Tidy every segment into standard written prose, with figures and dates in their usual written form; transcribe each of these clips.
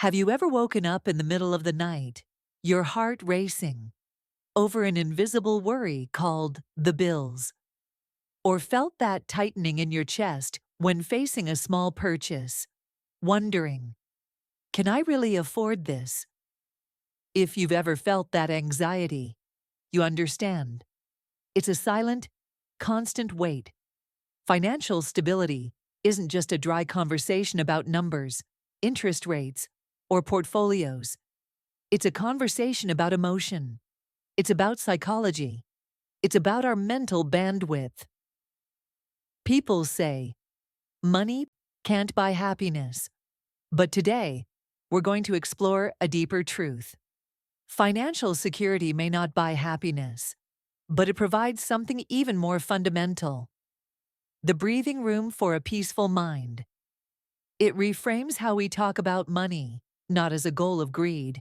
Have you ever woken up in the middle of the night, your heart racing, over an invisible worry called the bills? Or felt that tightening in your chest when facing a small purchase, wondering, can I really afford this? If you've ever felt that anxiety, you understand. It's a silent, constant weight. Financial stability isn't just a dry conversation about numbers, interest rates, or portfolios. It's a conversation about emotion. It's about psychology. It's about our mental bandwidth. People say, money can't buy happiness. But today, we're going to explore a deeper truth. Financial security may not buy happiness, but it provides something even more fundamental: the breathing room for a peaceful mind. It reframes how we talk about money, not as a goal of greed,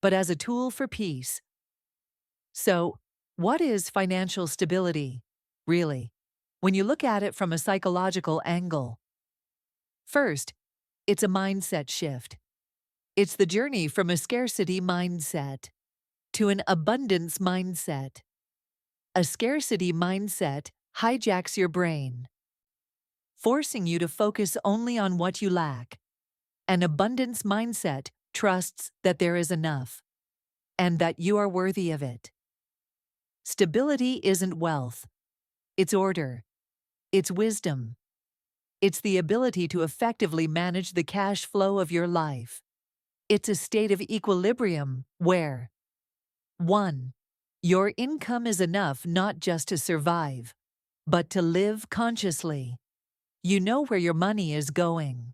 but as a tool for peace. So, what is financial stability, really, when you look at it from a psychological angle? First, it's a mindset shift. It's the journey from a scarcity mindset to an abundance mindset. A scarcity mindset hijacks your brain, forcing you to focus only on what you lack. An abundance mindset trusts that there is enough and that you are worthy of it. Stability isn't wealth. It's order. It's wisdom. It's the ability to effectively manage the cash flow of your life. It's a state of equilibrium where 1. Your income is enough not just to survive, but to live consciously. You know where your money is going.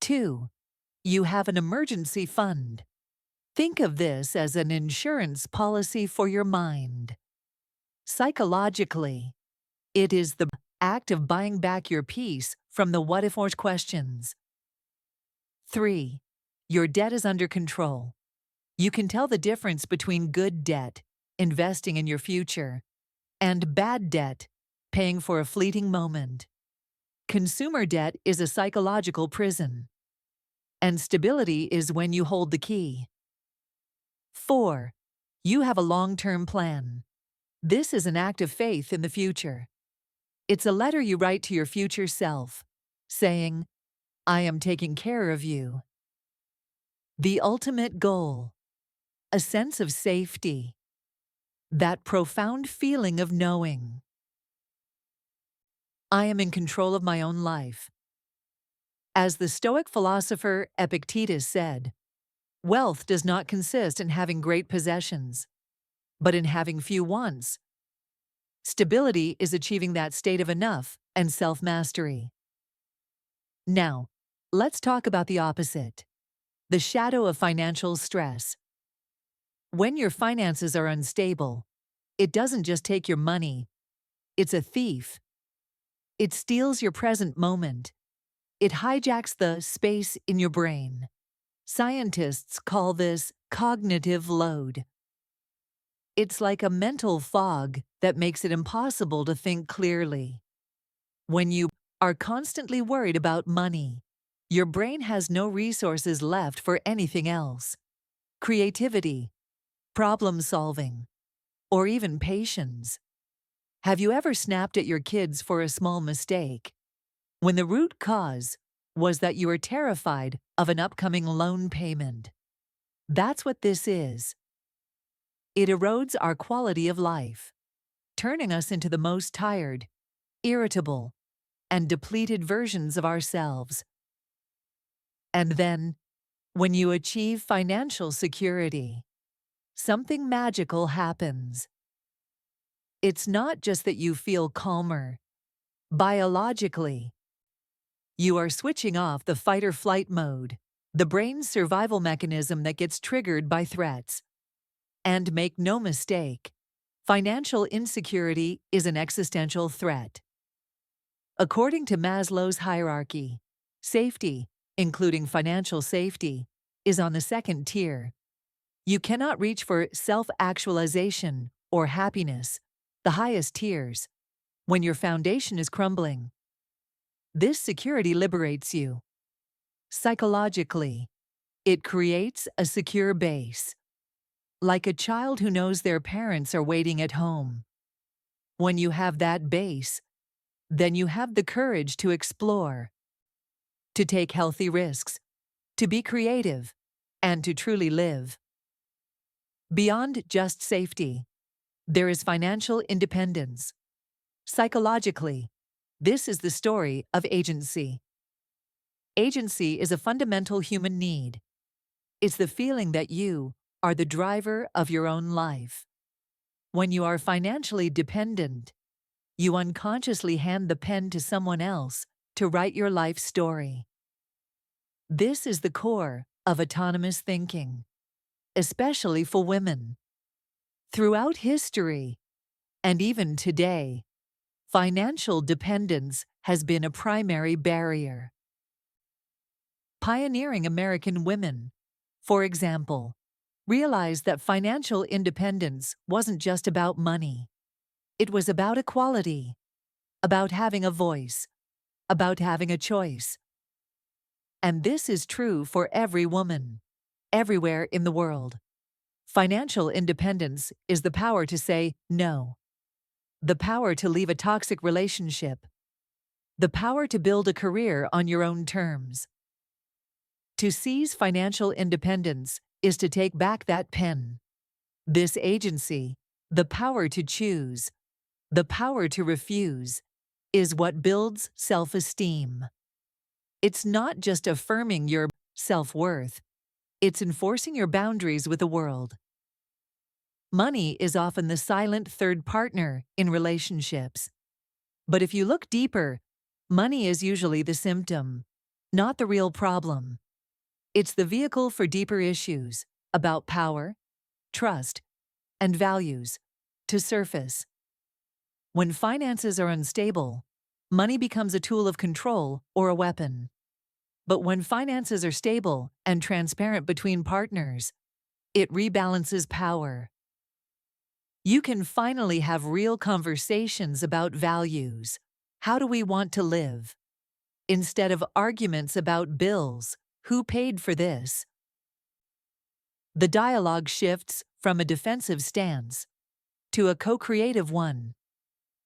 2. You have an emergency fund. Think of this as an insurance policy for your mind. Psychologically, it is the act of buying back your peace from the what if or questions. 3. Your debt is under control. You can tell the difference between good debt, investing in your future, and bad debt, paying for a fleeting moment. Consumer debt is a psychological prison, and stability is when you hold the key. 4. You have a long-term plan. This is an act of faith in the future. It's a letter you write to your future self, saying, I am taking care of you. The ultimate goal: a sense of safety. That profound feeling of knowing, I am in control of my own life. As the Stoic philosopher Epictetus said, wealth does not consist in having great possessions, but in having few wants. Stability is achieving that state of enough and self-mastery. Now, let's talk about the opposite: the shadow of financial stress. When your finances are unstable, it doesn't just take your money, it's a thief. It steals your present moment. It hijacks the space in your brain. Scientists call this cognitive load. It's like a mental fog that makes it impossible to think clearly. When you are constantly worried about money, your brain has no resources left for anything else: creativity, problem solving, or even patience. Have you ever snapped at your kids for a small mistake, when the root cause was that you were terrified of an upcoming loan payment? That's what this is. It erodes our quality of life, turning us into the most tired, irritable, and depleted versions of ourselves. And then, when you achieve financial security, something magical happens. It's not just that you feel calmer. Biologically, you are switching off the fight-or-flight mode, the brain's survival mechanism that gets triggered by threats. And make no mistake, financial insecurity is an existential threat. According to Maslow's hierarchy, safety, including financial safety, is on the second tier. You cannot reach for self-actualization or happiness, the highest tiers, when your foundation is crumbling. This security liberates you. Psychologically, It creates a secure base, like a child who knows their parents are waiting at home. When you have that base, then you have the courage to explore, to take healthy risks, to be creative, and to truly live. Beyond just safety, there is financial independence. Psychologically, this is the story of agency. Agency is a fundamental human need. It's the feeling that you are the driver of your own life. When you are financially dependent, you unconsciously hand the pen to someone else to write your life story. This is the core of autonomous thinking, especially for women. Throughout history, and even today, financial dependence has been a primary barrier. Pioneering American women, for example, realized that financial independence wasn't just about money. It was about equality, about having a voice, about having a choice. And this is true for every woman, everywhere in the world. Financial independence is the power to say no, the power to leave a toxic relationship, the power to build a career on your own terms. To seize financial independence is to take back that pen. This agency, the power to choose, the power to refuse, is what builds self-esteem. It's not just affirming your self-worth, it's enforcing your boundaries with the world. Money is often the silent third partner in relationships. But if you look deeper, money is usually the symptom, not the real problem. It's the vehicle for deeper issues about power, trust, and values to surface. When finances are unstable, money becomes a tool of control or a weapon. But when finances are stable and transparent between partners, it rebalances power. You can finally have real conversations about values. How do we want to live? Instead of arguments about bills, who paid for this? The dialogue shifts from a defensive stance to a co-creative one.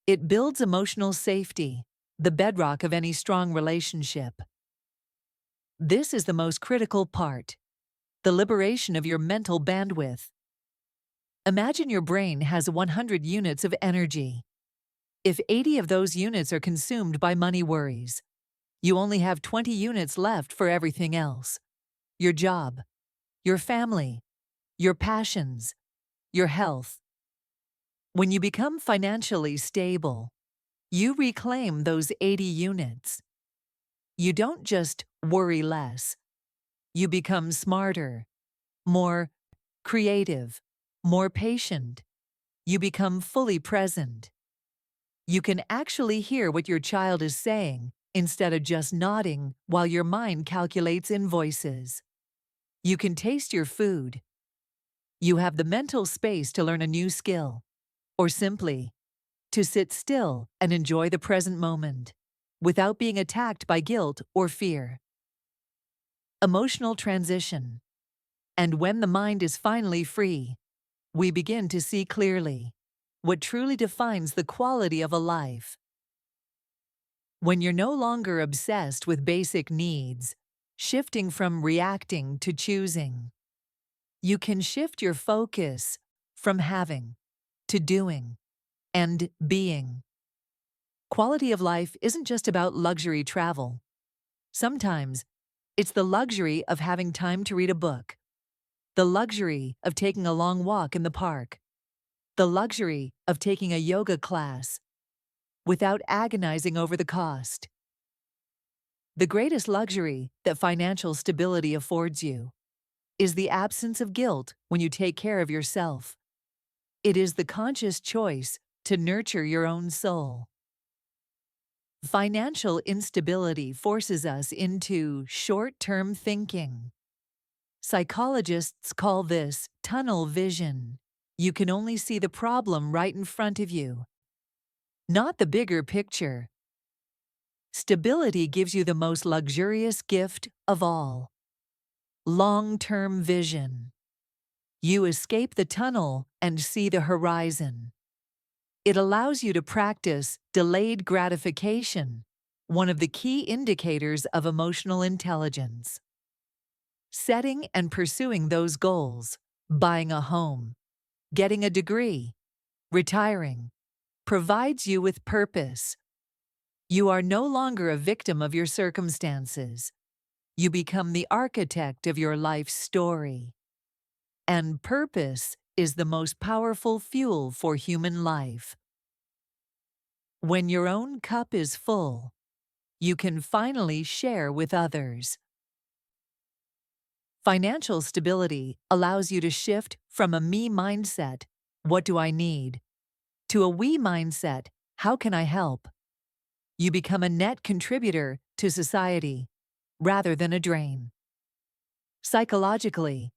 It builds emotional safety, the bedrock of any strong relationship. This is the most critical part, the liberation of your mental bandwidth. Imagine your brain has 100 units of energy. If 80 of those units are consumed by money worries, you only have 20 units left for everything else. Your job, your family, your passions, your health. When you become financially stable, you reclaim those 80 units. You don't just worry less. You become smarter, more creative, more patient. You become fully present. You can actually hear what your child is saying instead of just nodding while your mind calculates invoices. You can taste your food. You have the mental space to learn a new skill, or simply to sit still and enjoy the present moment without being attacked by guilt or fear. Emotional transition. And when the mind is finally free, we begin to see clearly what truly defines the quality of a life. When you're no longer obsessed with basic needs, shifting from reacting to choosing, you can shift your focus from having to doing and being. Quality of life isn't just about luxury travel. Sometimes it's the luxury of having time to read a book, the luxury of taking a long walk in the park, the luxury of taking a yoga class without agonizing over the cost. The greatest luxury that financial stability affords you is the absence of guilt when you take care of yourself. It is the conscious choice to nurture your own soul. Financial instability forces us into short-term thinking. Psychologists call this tunnel vision. You can only see the problem right in front of you, not the bigger picture. Stability gives you the most luxurious gift of all. long-term vision. You escape the tunnel and see the horizon. It allows you to practice delayed gratification, one of the key indicators of emotional intelligence. Setting and pursuing those goals, buying a home, getting a degree, retiring, provides you with purpose. You are no longer a victim of your circumstances. You become the architect of your life's story. And purpose is the most powerful fuel for human life. When your own cup is full, you can finally share with others. Financial stability allows you to shift from a me mindset, what do I need, to a we mindset, how can I help? You become a net contributor to society rather than a drain. Psychologically,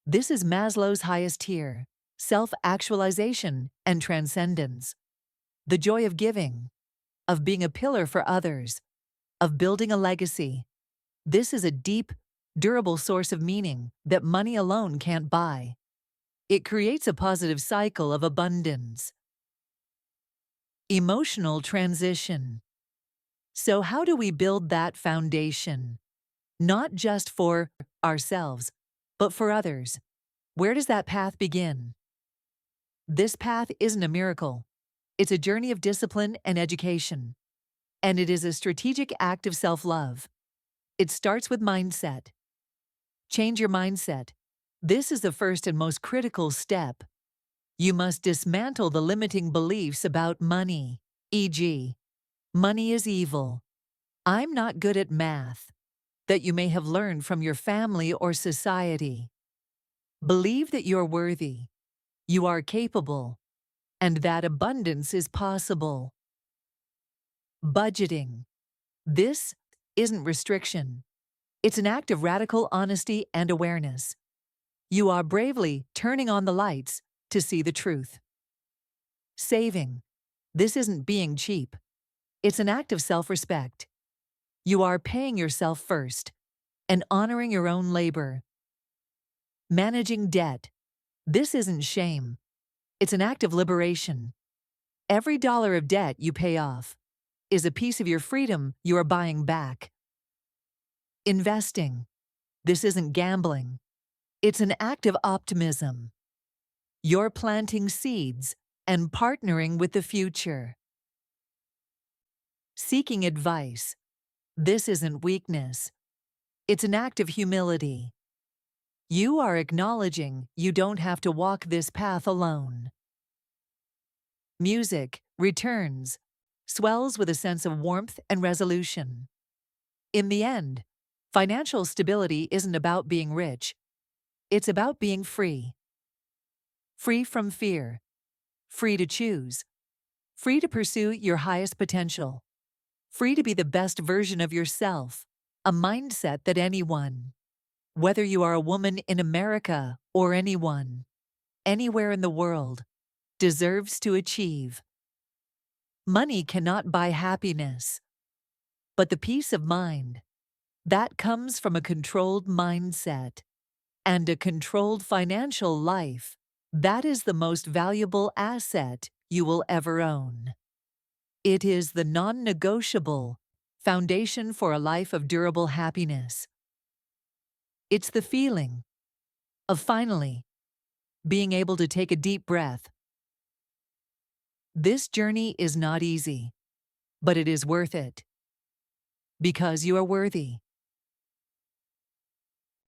this is Maslow's highest tier, self-actualization and transcendence. The joy of giving, of being a pillar for others, of building a legacy. This is a deep, durable source of meaning that money alone can't buy. It creates a positive cycle of abundance. Emotional transition. So how do we build that foundation? Not just for ourselves, but for others. Where does that path begin? This path isn't a miracle. It's a journey of discipline and education. And it is a strategic act of self-love. It starts with mindset. Change your mindset. This is the first and most critical step. You must dismantle the limiting beliefs about money, e.g., money is evil, I'm not good at math, that you may have learned from your family or society. Believe that you're worthy, you are capable, and that abundance is possible. Budgeting. This isn't restriction. It's an act of radical honesty and awareness. You are bravely turning on the lights to see the truth. Saving. This isn't being cheap. It's an act of self-respect. You are paying yourself first and honoring your own labor. Managing debt. This isn't shame. It's an act of liberation. Every dollar of debt you pay off is a piece of your freedom you are buying back. Investing. This isn't gambling. It's an act of optimism. You're planting seeds and partnering with the future. Seeking advice. This isn't weakness. It's an act of humility. You are acknowledging you don't have to walk this path alone. Music returns, swells with a sense of warmth and resolution. In the end, financial stability isn't about being rich. It's about being free. Free from fear. Free to choose. Free to pursue your highest potential. Free to be the best version of yourself. A mindset that anyone, whether you are a woman in America or anyone, anywhere in the world, deserves to achieve. Money cannot buy happiness, but the peace of mind, that comes from a controlled mindset and a controlled financial life, that is the most valuable asset you will ever own. It is the non-negotiable foundation for a life of durable happiness. It's the feeling of finally being able to take a deep breath. This journey is not easy, but it is worth it. Because you are worthy.